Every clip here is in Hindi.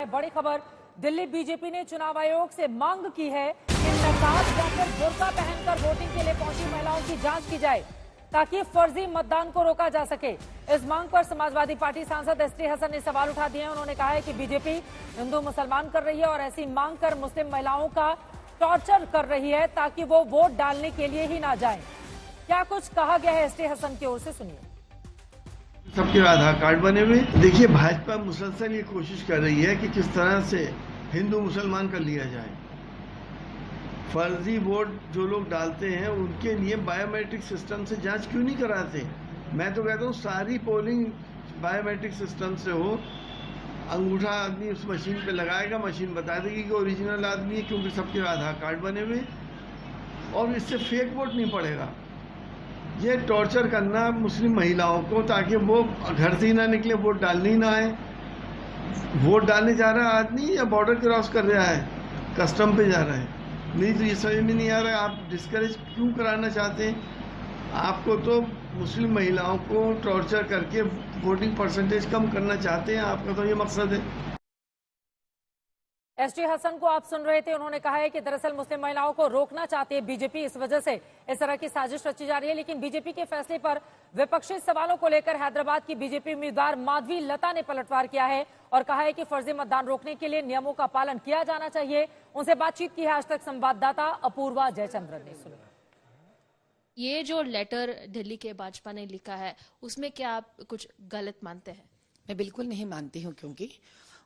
बड़ी खबर, दिल्ली बीजेपी ने चुनाव आयोग से मांग की है कि नकाब या फिर बुर्का पहनकर वोटिंग के लिए पहुंची महिलाओं की जांच की जाए ताकि फर्जी मतदान को रोका जा सके। इस मांग पर समाजवादी पार्टी सांसद एसटी हसन ने सवाल उठा दिए हैं। उन्होंने कहा है कि बीजेपी हिंदू मुसलमान कर रही है और ऐसी मांग कर मुस्लिम महिलाओं का टॉर्चर कर रही है ताकि वो वोट डालने के लिए ही ना जाएं। क्या कुछ कहा गया है एसटी हसन की ओर से, सुनिए। सबके आधार कार्ड बने हुए। देखिए, भाजपा मुसलसल ये कोशिश कर रही है कि किस तरह से हिंदू मुसलमान कर लिया जाए। फर्जी वोट जो लोग डालते हैं उनके लिए बायोमेट्रिक सिस्टम से जांच क्यों नहीं कराते। मैं तो कहता हूँ सारी पोलिंग बायोमेट्रिक सिस्टम से हो। अंगूठा आदमी उस मशीन पे लगाएगा, मशीन बता देगी कि ओरिजिनल आदमी है, क्योंकि सबके आधार कार्ड बने हुए और इससे फेक वोट नहीं पड़ेगा। ये टॉर्चर करना मुस्लिम महिलाओं को ताकि वो घर से ही ना निकले, वोट डालने ही ना आए। वोट डालने जा रहा है आदमी या बॉर्डर क्रॉस कर रहा है, कस्टम पे जा रहा है। नहीं तो ये समझ में नहीं आ रहा है आप डिस्करेज क्यों कराना चाहते हैं। आपको तो मुस्लिम महिलाओं को टॉर्चर करके वोटिंग परसेंटेज कम करना चाहते हैं, आपका तो ये मकसद है। एसटी हसन को आप सुन रहे थे। उन्होंने कहा है कि दरअसल मुस्लिम महिलाओं को रोकना चाहती है बीजेपी, इस वजह से इस तरह की साजिश रची जा रही है। लेकिन बीजेपी के फैसले पर विपक्षी सवालों को लेकर हैदराबाद की बीजेपी उम्मीदवार माधवी लता ने पलटवार किया है और कहा है कि फर्जी मतदान रोकने के लिए नियमों का पालन किया जाना चाहिए। उनसे बातचीत की है आज तक संवाददाता अपूर्वा जयचंद्रन ने। सुनिए। ये जो लेटर दिल्ली के भाजपा ने लिखा है उसमें क्या आप कुछ गलत मानते हैं? मैं बिल्कुल नहीं मानती हूँ, क्योंकि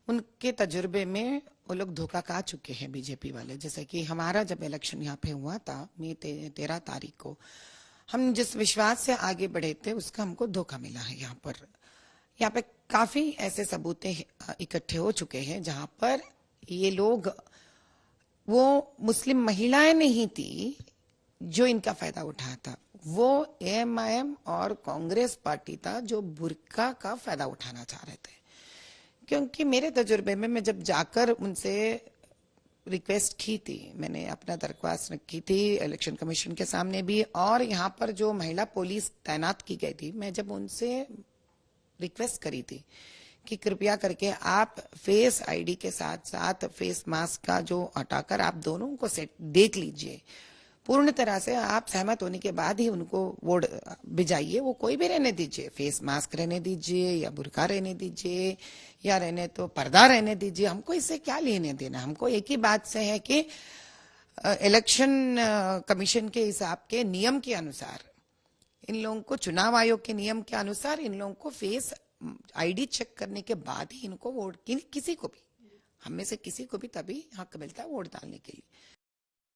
उनके तजुर्बे में वो लोग धोखा खा चुके हैं बीजेपी वाले। जैसे कि हमारा जब इलेक्शन यहाँ पे हुआ था मई 13 तारीख को, हम जिस विश्वास से आगे बढ़े थे उसका हमको धोखा मिला है। यहाँ पे काफी ऐसे सबूत इकट्ठे हो चुके हैं जहां पर ये लोग, वो मुस्लिम महिलाएं नहीं थी जो इनका फायदा उठाया था, वो एएमआईएम और कांग्रेस पार्टी था जो बुर्का का फायदा उठाना चाह रहे थे। क्योंकि मेरे तजुर्बे में मैं जब जाकर उनसे रिक्वेस्ट की थी, मैंने अपना दरख्वास्त रखी थी इलेक्शन कमीशन के सामने भी, और यहाँ पर जो महिला पुलिस तैनात की गई थी, मैं जब उनसे रिक्वेस्ट करी थी कि कृपया करके आप फेस आईडी के साथ साथ फेस मास्क का जो हटाकर आप दोनों को सेट देख लीजिए, पूर्ण तरह से आप सहमत होने के बाद ही उनको वोट भिजाइए। वो कोई भी रहने दीजिए, फेस मास्क रहने दीजिए या बुर्का रहने दीजिए या रहने तो पर्दा रहने दीजिए, हमको इससे क्या लेने देना। हमको एक ही बात से है कि इलेक्शन कमीशन के हिसाब के नियम के अनुसार, इन लोगों को चुनाव आयोग के नियम के अनुसार इन लोगों को फेस आईडी चेक करने के बाद ही इनको वोट, किसी को भी, हम में से किसी को भी तभी हक मिलता है वोट डालने के लिए।